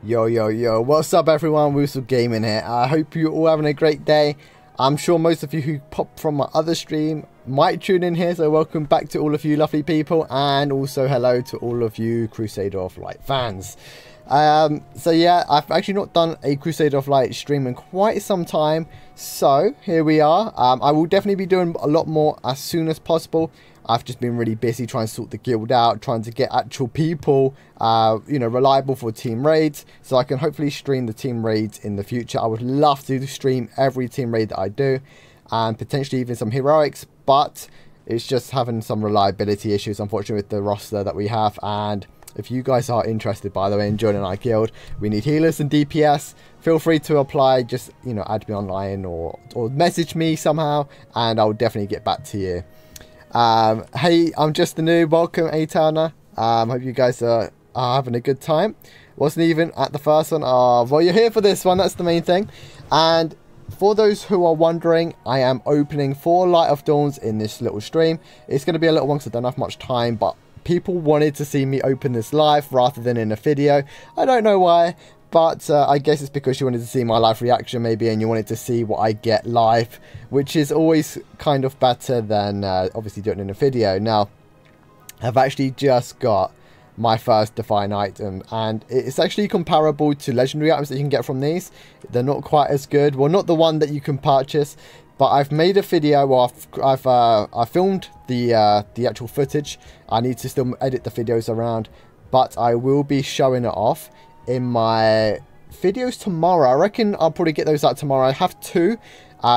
Yo, what's up everyone, Woozle Gaming here. I hope you're all having a great day. I'm sure most of you who popped from my other stream might tune in here, so welcome back to all of you lovely people, and also hello to all of you Crusader of Light fans. So yeah, I've actually not done a Crusader of Light stream in quite some time, so here we are. I will definitely be doing a lot more as soon as possible. I've just been really busy trying to sort the guild out, trying to get actual people, you know, reliable for team raids, so I can hopefully stream the team raids in the future. I would love to stream every team raid that I do, and potentially even some heroics, but it's just having some reliability issues, unfortunately, with the roster that we have. And if you guys are interested, by the way, in joining our guild, we need healers and DPS. Feel free to apply. Just, you know, add me online or message me somehow, and I'll definitely get back to you. Hey, I'm just the noob. Welcome, A-Towner. Hope you guys are having a good time. Wasn't even at the first one. Well, you're here for this one. That's the main thing. And for those who are wondering, I am opening 4 Light of Dawns in this little stream. It's going to be a little one because I don't have much time, but people wanted to see me open this live rather than in a video. I don't know why, but I guess it's because you wanted to see my live reaction maybe, and you wanted to see what I get live, which is always kind of better than obviously doing it in a video. Now, I've actually just got my first Divine item, and it's actually comparable to legendary items that you can get from these. They're not quite as good. Well, not the one that you can purchase, but I've made a video. Well, I filmed the actual footage. I need to still edit the videos around, but I will be showing it off in my videos tomorrow. I reckon I'll probably get those out tomorrow. I have 2,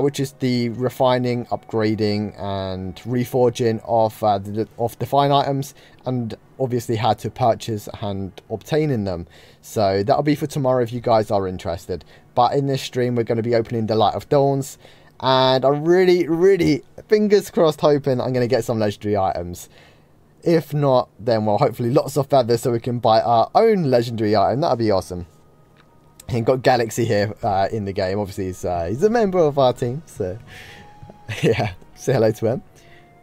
which is the refining, upgrading, and reforging of Divine items, and obviously how to purchase and obtaining them. So that'll be for tomorrow if you guys are interested. But in this stream, we're going to be opening the Light of Dawns, and I'm really, fingers crossed, hoping I'm going to get some legendary items. If not, then, well, hopefully lots of feathers so we can buy our own legendary item. That'd be awesome. And got Galaxy here in the game. Obviously, he's a member of our team, so yeah, say hello to him.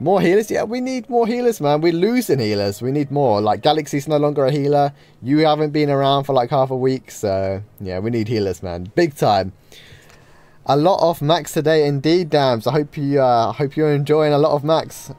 More healers? Yeah, we need more healers, man. We're losing healers. We need more. Like, Galaxy's no longer a healer. You haven't been around for like half a week, so yeah, we need healers, man. Big time. A lot of max today, indeed, Dams. I hope you're enjoying a lot of max.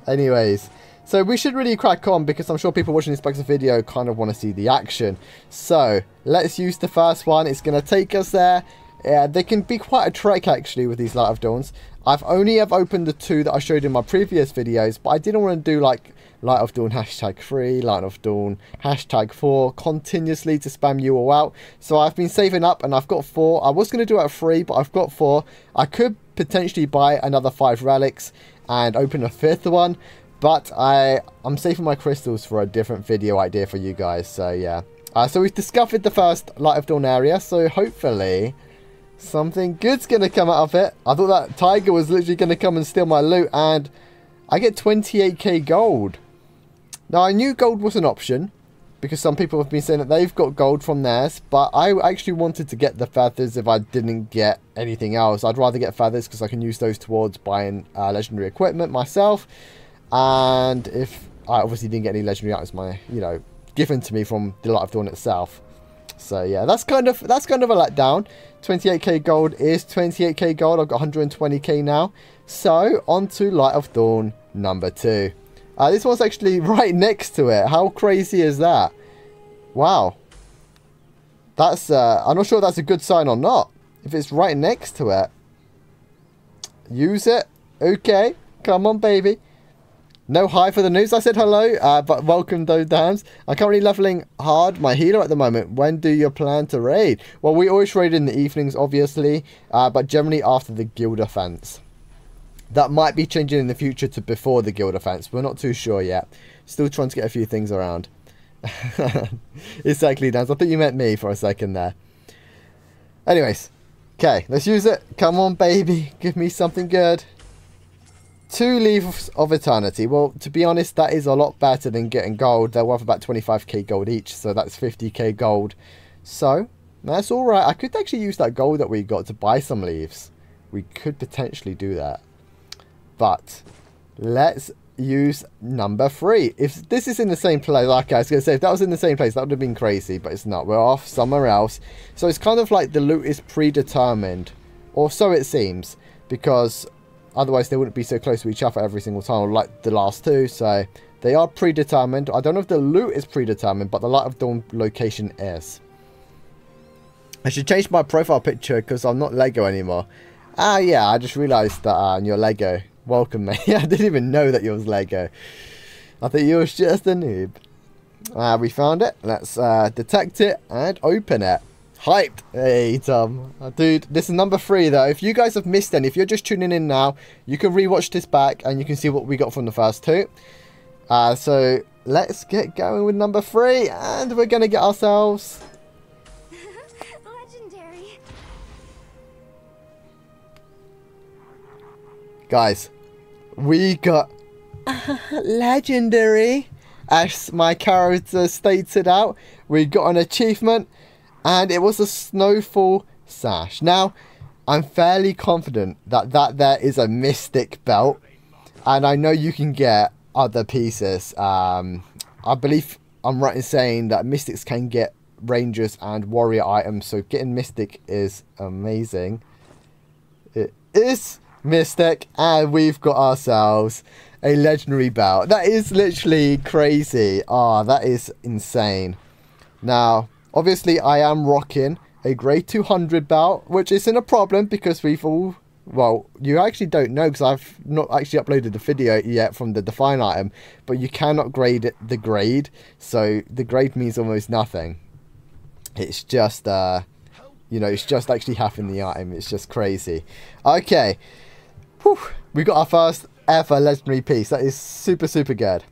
Anyways, so we should really crack on, because I'm sure people watching this back to video kind of want to see the action. So let's use the first one. It's going to take us there. Yeah, they can be quite a trek actually with these Light of Dawns. I've only opened the 2 that I showed in my previous videos, but I didn't want to do like Light of Dawn #3, Light of Dawn #4 continuously to spam you all out. So I've been saving up, and I've got 4. I was going to do it at 3, but I've got 4. I could potentially buy another 5 relics and open a 5th one, but I'm saving my crystals for a different video idea for you guys. So yeah, so we've discovered the first Light of Dawn area, so hopefully something good's gonna come out of it. I thought that tiger was literally gonna come and steal my loot, and I get 28k gold. Now, I knew gold was an option, because some people have been saying that they've got gold from theirs, but I actually wanted to get the feathers if I didn't get anything else. I'd rather get feathers because I can use those towards buying legendary equipment myself. And if I obviously didn't get any legendary items, given to me from the Light of Dawn itself. So yeah, that's kind of a letdown. 28k gold is 28k gold. I've got 120k now. So on to Light of Dawn number 2. This one's actually right next to it. How crazy is that? Wow. That's I'm not sure if that's a good sign or not. If it's right next to it. Use it. Okay. Come on, baby. No hi for the news. I said hello, but welcome though, Dams. I'm currently leveling hard my healer at the moment. When do you plan to raid? Well, we always raid in the evenings, obviously, but generally after the guild offense. That might be changing in the future to before the guild offense. We're not too sure yet. Still trying to get a few things around. Exactly, Dams. I think you meant me for a second there. Anyways, okay, let's use it. Come on, baby. Give me something good. 2 Leaves of Eternity. Well, to be honest, that is a lot better than getting gold. They're worth about 25k gold each, so that's 50k gold. So, that's alright. I could actually use that gold that we got to buy some leaves. We could potentially do that. But, let's use number 3. If this is in the same place, like I was going to say, if that was in the same place, that would have been crazy, but it's not. We're off somewhere else. So it's kind of like the loot is predetermined, or so it seems, because otherwise they wouldn't be so close to each other every single time, like the last two. So they are predetermined. I don't know if the loot is predetermined, but the Light of Dawn location is. I should change my profile picture because I'm not Lego anymore. Ah, yeah, I just realised that you're Lego. Welcome, mate. I didn't even know that you was Lego. I thought you was just a noob. We found it. Let's detect it and open it. Hyped. Hey, Tom. Dude, this is number 3, though. If you guys have missed any, if you're just tuning in now, you can rewatch this back and you can see what we got from the first 2. So, let's get going with number 3. And we're going to get ourselves... Legendary. Guys, we got legendary, as my character stated out. We got an achievement, and it was a Snowfall sash. Now, I'm fairly confident that there is a mystic belt, and I know you can get other pieces. I believe I'm right in saying that mystics can get rangers and warrior items, so getting mystic is amazing. It is mystic, and we've got ourselves a legendary belt. That is literally crazy. That is insane. Now, obviously, I am rocking a grade 200 belt, which isn't a problem because we've all... Well, you actually don't know because I've not actually uploaded the video yet from the define item, but you cannot grade it, the grade, so the grade means almost nothing. It's just, you know, it's just actually having the item. It's just crazy. Okay. Whew, we got our first ever legendary piece. That is super, super good.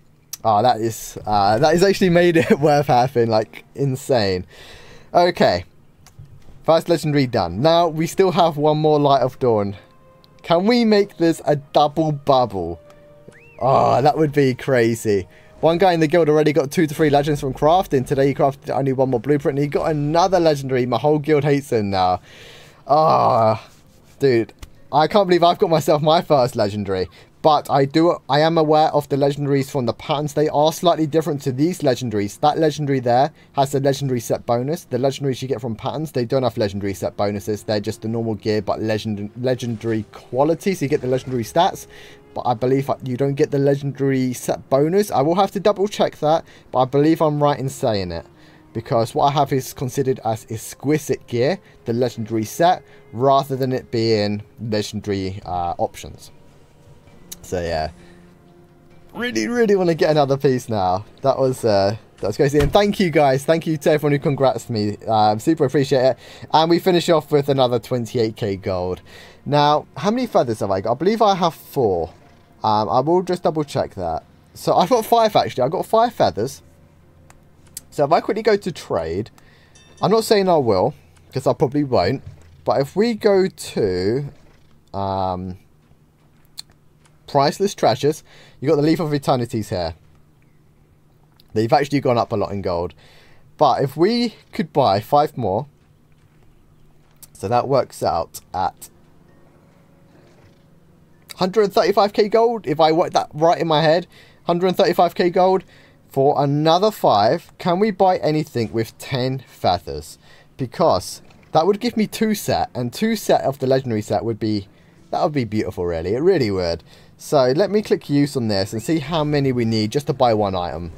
That has actually made it worth having, like, insane. Okay. First legendary done. Now, we still have one more Light of Dawn. Can we make this a double bubble? That would be crazy. One guy in the guild already got 2 to 3 legends from crafting. Today he crafted only 1 more blueprint and he got another legendary. My whole guild hates him now. Dude. I can't believe I've got myself my first legendary. But I am aware of the legendaries from the patterns. They are slightly different to these legendaries. That legendary there has a legendary set bonus. The legendaries you get from patterns, they don't have legendary set bonuses. They're just the normal gear, but legendary quality. So you get the legendary stats. But I believe you don't get the legendary set bonus. I will have to double check that. But I believe I'm right in saying it. Because what I have is considered as exquisite gear, the legendary set, rather than it being legendary options. So yeah, really want to get another piece now. That was crazy, and thank you guys, thank you to everyone who congrats me. Super appreciate it. And we finish off with another 28k gold. Now, how many feathers have I got? I believe I have 4. I will just double check that. So I've got 5 actually. I've got 5 feathers. So if I quickly go to trade, I'm not saying I will, because I probably won't. But if we go to priceless treasures, you got the Leaf of Eternities here. They've actually gone up a lot in gold. But if we could buy 5 more, so that works out at 135k gold. If I work that right in my head, 135k gold. For another 5, can we buy anything with 10 feathers? Because that would give me 2 set, and 2 set of the legendary set would be, that would be beautiful really, it really would. So let me click use on this and see how many we need just to buy 1 item.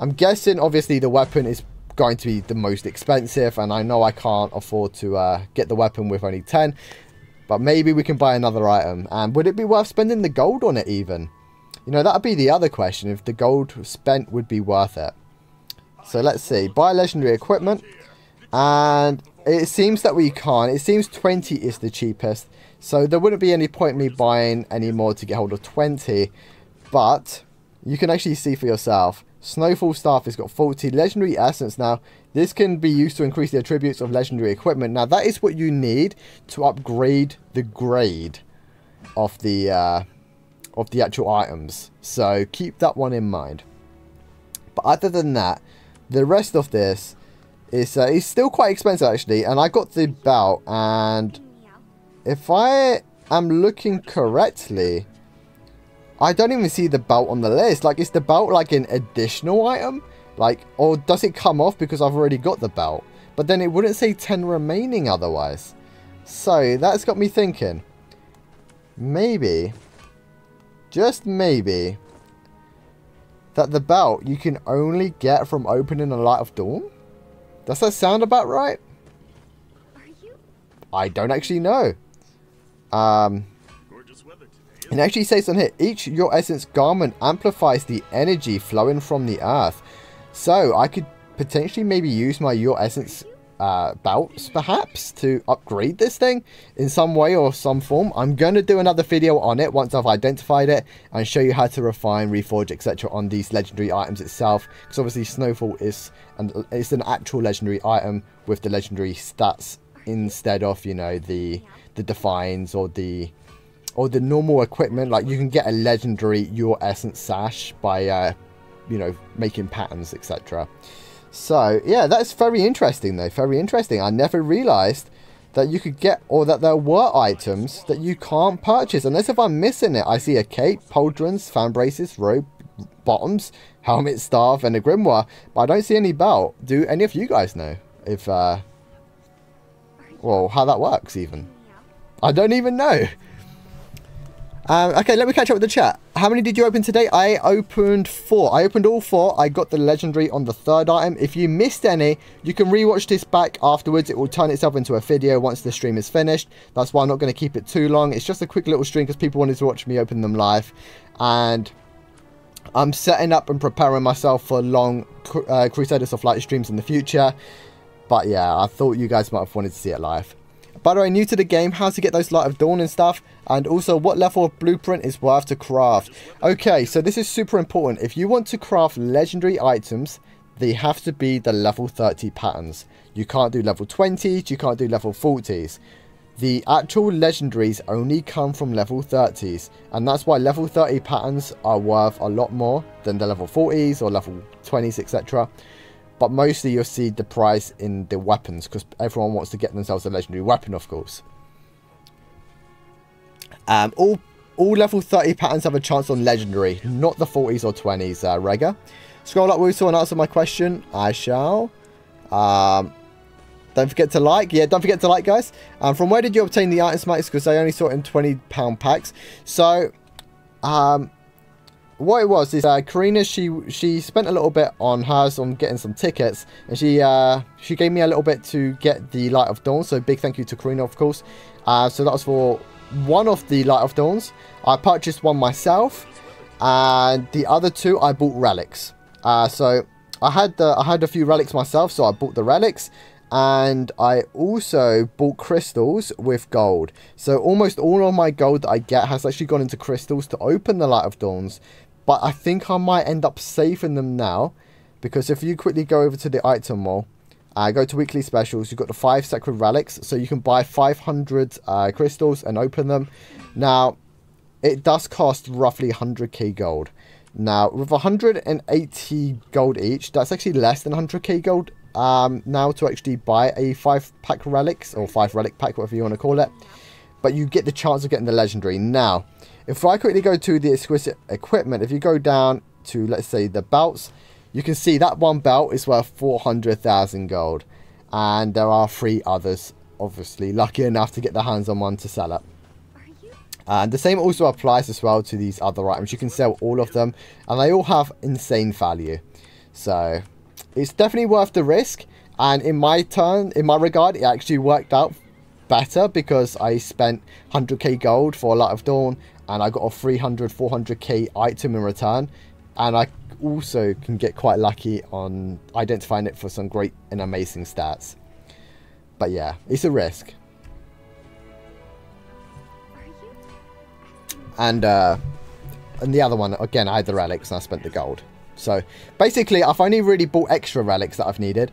I'm guessing obviously the weapon is going to be the most expensive, and I know I can't afford to get the weapon with only 10, but maybe we can buy another item. And would it be worth spending the gold on it even? You know, that would be the other question, if the gold spent would be worth it. So let's see. Buy legendary equipment. And it seems that we can't. It seems 20 is the cheapest. So there wouldn't be any point me buying any more to get hold of 20. But you can actually see for yourself. Snowfall Staff has got 40 legendary essence. Now, this can be used to increase the attributes of legendary equipment. Now, that is what you need to upgrade the grade of the actual items. So keep that one in mind. But other than that, the rest of this is still quite expensive actually. And I got the belt, and if I am looking correctly, I don't even see the belt on the list. Like, is the belt like an additional item? Like, or does it come off because I've already got the belt? But then it wouldn't say 10 remaining otherwise. So, that's got me thinking. Maybe, just maybe, that the belt you can only get from opening a Light of Dawn? Does that sound about right? I don't actually know. It actually says on here, each Your Essence garment amplifies the energy flowing from the earth. So, I could potentially maybe use my Your Essence belts, perhaps, to upgrade this thing in some way or some form. I'm going to do another video on it once I've identified it and show you how to refine, reforge, etc. on these legendary items itself. Because obviously, Snowfall is an actual legendary item with the legendary stats instead of, you know, the defines or the normal equipment. Like, you can get a legendary Your Essence sash by you know, making patterns, etc. So yeah, that's very interesting though, very interesting. I never realized that you could get, or that there were items that you can't purchase unless if I'm missing it. I see a cape, pauldrons, fan braces, robe bottoms, helmet, staff, and a grimoire, but I don't see any belt. Do any of you guys know if well, how that works even? I don't even know. Okay, let me catch up with the chat. How many did you open today? I opened 4. I opened all 4. I got the legendary on the 3rd item. If you missed any, you can rewatch this back afterwards. It will turn itself into a video once the stream is finished. That's why I'm not going to keep it too long. It's just a quick little stream because people wanted to watch me open them live. And I'm setting up and preparing myself for long Crusaders of Light streams in the future. But yeah, I thought you guys might have wanted to see it live. By the way, new to the game, how to get those Light of Dawn and stuff, and also what level of blueprint is worth to craft. Okay, so this is super important. If you want to craft legendary items, they have to be the level 30 patterns. You can't do level 20s, you can't do level 40s. The actual legendaries only come from level 30s, and that's why level 30 patterns are worth a lot more than the level 40s or level 20s, etc. But mostly you'll see the price in the weapons, because everyone wants to get themselves a legendary weapon, of course. All level 30 patterns have a chance on legendary, not the 40s or 20s, Rega. Scroll up, Woozle, and answer my question. I shall. Don't forget to like. Yeah, don't forget to like, guys. From where did you obtain the item smites? Because I only saw it in £20 packs. So, what it was is Karina, she spent a little bit on hers on getting some tickets, and she gave me a little bit to get the Light of Dawn. So big thank you to Karina, of course. So that was for one of the Light of Dawns. I purchased one myself, and the other 2 I bought relics. So I had a few relics myself, so I bought the relics. And I also bought crystals with gold. So almost all of my gold that I get has actually gone into crystals to open the Light of Dawns. But I think I might end up saving them now, because if you quickly go over to the item mall, go to weekly specials, you've got the 5 sacred relics, so you can buy 500 crystals and open them. Now, it does cost roughly 100k gold. Now, with 180 gold each, that's actually less than 100k gold now to actually buy a 5-pack relics, or 5 relic pack, whatever you want to call it. But you get the chance of getting the legendary. Now, if I quickly go to the exquisite equipment, if you go down to, let's say, the belts, you can see that one belt is worth 400,000 gold. And there are 3 others, obviously, lucky enough to get their hands on one to sell it. And the same also applies as well to these other items. You can sell all of them, and they all have insane value. So, it's definitely worth the risk. And in my regard, it actually worked out better, because I spent 100k gold for a Light of Dawn, and I got a 400k item in return, and I also can get quite lucky on identifying it for some great and amazing stats. But yeah, it's a risk. And the other one, again, I had the relics and I spent the gold. So basically, I've only really bought extra relics that I've needed.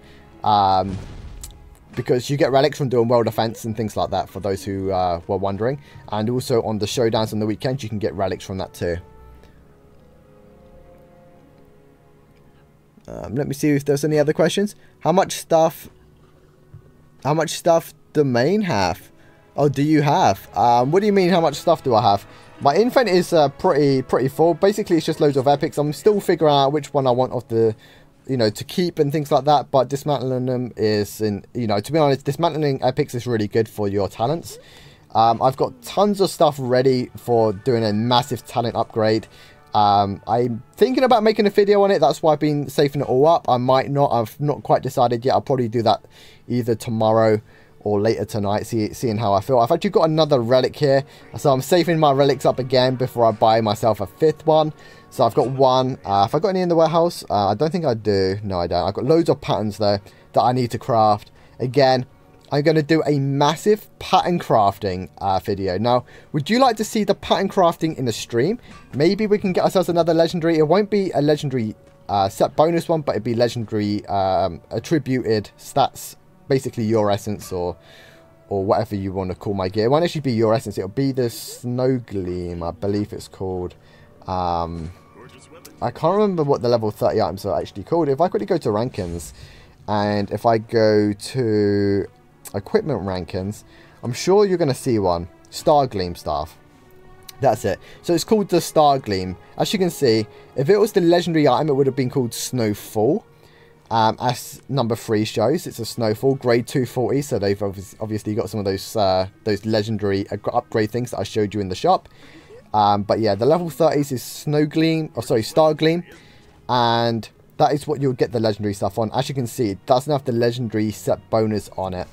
Because you get relics from doing world defense and things like that, for those who were wondering. And also on the showdowns on the weekend, you can get relics from that too. Let me see if there's any other questions. How much stuff domain have? Oh, do you have? What do you mean, how much stuff do I have? My infant is pretty full. Basically, it's just loads of epics. I'm still figuring out which one I want of the, you know, to keep and things like that. But dismantling them is, you know, to be honest, dismantling epics is really good for your talents. I've got tons of stuff ready for doing a massive talent upgrade. I'm thinking about making a video on it. That's why I've been saving it all up. I might not. I've not quite decided yet. I'll probably do that either tomorrow or later tonight, seeing how I feel. I've actually got another relic here, so I'm saving my relics up again before I buy myself a 5th one. So I've got one. Have I got any in the warehouse? I don't think I do. No, I don't. I've got loads of patterns though that I need to craft. Again, I'm going to do a massive pattern crafting video. Now, would you like to see the pattern crafting in the stream? Maybe we can get ourselves another legendary. It won't be a legendary set bonus one, but it'd be legendary attributed stats. Basically your essence or whatever you want to call my gear. It won't actually be your essence. It'll be the Snow Gleam, I believe it's called. I can't remember what the level 30 items are actually called. If I quickly go to rankings, and if I go to equipment rankings, I'm sure you're going to see one. Star Gleam staff. That's it. So it's called the Star Gleam. As you can see, if it was the legendary item, it would have been called Snowfall. As number 3 shows, it's a Snowfall, grade 240, so they've obviously got some of those legendary upgrade things that I showed you in the shop. But yeah, the level 30s is Star Gleam, and that is what you'll get the legendary stuff on. As you can see, it doesn't have the legendary set bonus on it.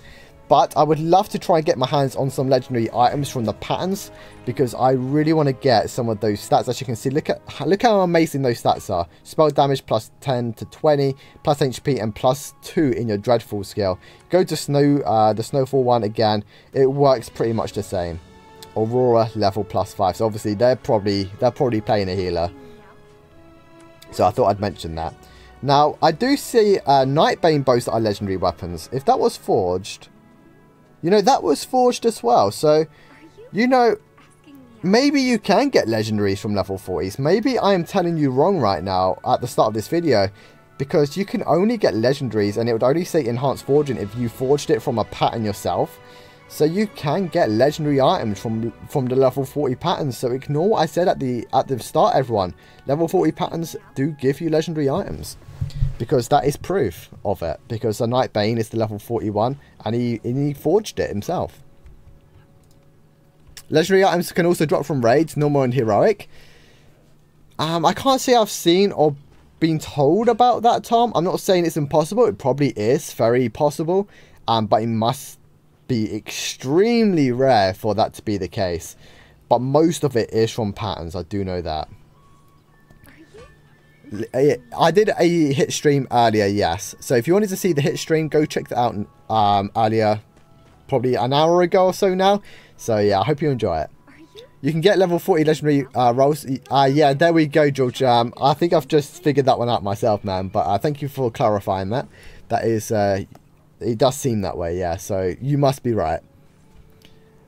But I would love to try and get my hands on some legendary items from the patterns, because I really want to get some of those stats. As you can see, look how amazing those stats are. Spell damage plus 10 to 20, plus HP, and plus 2 in your Dreadful skill. Go to the Snowfall one again. It works pretty much the same. Aurora level plus 5. So obviously they're probably playing a healer. So I thought I'd mention that. Now I do see Nightbane bows that are legendary weapons. If that was forged, you know, that was forged as well. So, you know, maybe you can get legendaries from level 40s. Maybe I am telling you wrong right now at the start of this video, because you can only get legendaries, and it would only say enhanced forging if you forged it from a pattern yourself. So you can get legendary items from the level 40 patterns. So ignore what I said at the start, everyone. Level 40 patterns do give you legendary items, because that is proof of it. Because the Nightbane is the level 41, and he forged it himself. Legendary items can also drop from raids, normal and heroic. I can't say I've seen or been told about that, Tom. I'm not saying it's impossible. It probably is very possible, but it must be extremely rare for that to be the case. But most of it is from patterns. I do know that. I did a hit stream earlier, yes. So if you wanted to see the hit stream, go check that out earlier, probably an hour ago or so now. So yeah, I hope you enjoy it. You can get level 40 legendary rolls. Yeah, there we go, George. I think I've just figured that one out myself, man. But thank you for clarifying that. That is, it does seem that way, yeah. So you must be right.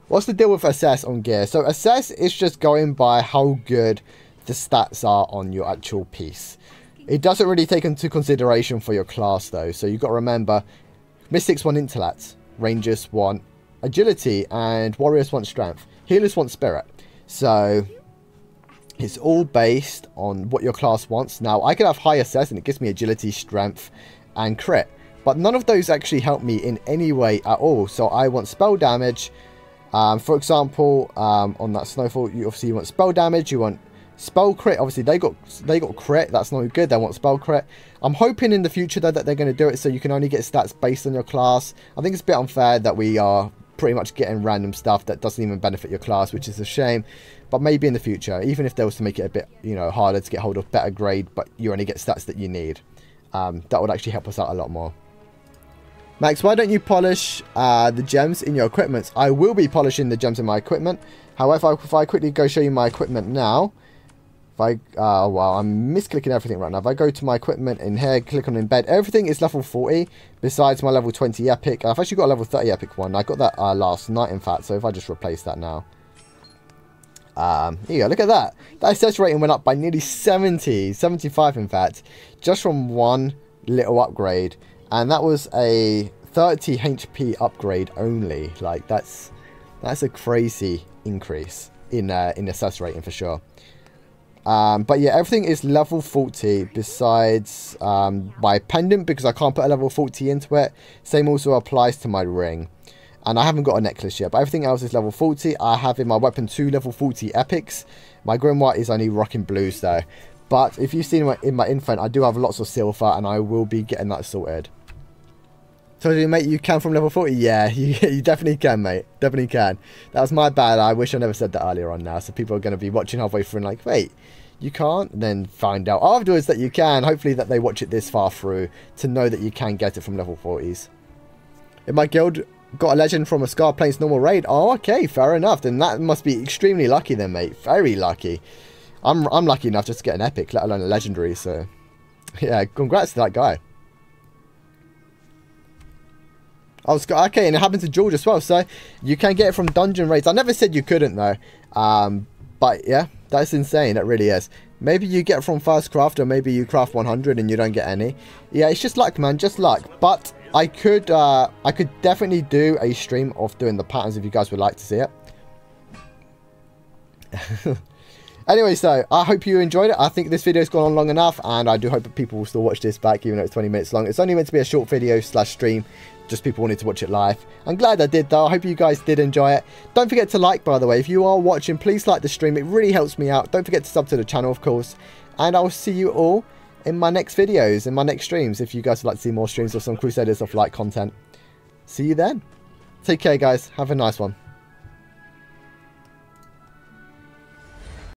What's the deal with assess on gear? So assess is just going by how good the stats are on your actual piece. It doesn't really take into consideration for your class though, so you've got to remember Mystics want intellect, Rangers want agility, and Warriors want strength. Healers want spirit. So it's all based on what your class wants. Now I could have high assess and it gives me agility, strength, and crit, but none of those actually help me in any way at all. So I want spell damage. For example, on that Snowfall, you obviously want spell damage, you want spell crit. Obviously they got crit, that's not good. They want spell crit. I'm hoping in the future though that they're going to do it so you can only get stats based on your class. I think it's a bit unfair that we are pretty much getting random stuff that doesn't even benefit your class, which is a shame. But maybe in the future, even if they was to make it a bit, you know, harder to get hold of better grade, but you only get stats that you need, that would actually help us out a lot more. Max, why don't you polish the gems in your equipment? I will be polishing the gems in my equipment. However, if I quickly go show you my equipment now, if I, well, I'm misclicking everything right now. If I go to my equipment in here, click on embed, everything is level 40, besides my level 20 epic. I've actually got a level 30 epic one. I got that last night, in fact, so if I just replace that now. Here you go, look at that. That access rating went up by nearly 75 in fact, just from one little upgrade. And that was a 30 HP upgrade only. Like, that's a crazy increase. in the success rating for sure. But yeah, everything is level 40 besides my pendant, because I can't put a level 40 into it. Same also applies to my ring. And I haven't got a necklace yet, but everything else is level 40. I have in my weapon 2 level 40 epics. My grimoire is only rocking blues though. But if you've seen in my infant, I do have lots of silver, and I will be getting that sorted. So, mate, you can from level 40? Yeah, you definitely can, mate. Definitely can. That was my bad. I wish I never said that earlier on now. So people are going to be watching halfway through and like, wait, you can't? And then find out afterwards that you can. Hopefully that they watch it this far through to know that you can get it from level 40s. In my guild, got a legend from a Scar Plains normal raid. Oh, okay, fair enough. Then that must be extremely lucky then, mate. Very lucky. I'm lucky enough just to get an epic, let alone a legendary. So, yeah, congrats to that guy. Okay, and it happened to George as well, so you can get it from dungeon raids. I never said you couldn't, though. But, yeah, that's insane. That really is. Maybe you get from first craft, or maybe you craft 100 and you don't get any. Yeah, it's just luck, man, just luck. But I could definitely do a stream of doing the patterns if you guys would like to see it. Anyway, so I hope you enjoyed it. I think this video's gone on long enough, and I do hope that people will still watch this back, even though it's 20 minutes long. It's only meant to be a short video / stream. Just people wanted to watch it live. I'm glad I did, though. I hope you guys did enjoy it. Don't forget to like, by the way. If you are watching, please like the stream. It really helps me out. Don't forget to sub to the channel, of course. And I will see you all in my next videos, in my next streams, if you guys would like to see more streams of some Crusaders of Light content. See you then. Take care, guys. Have a nice one.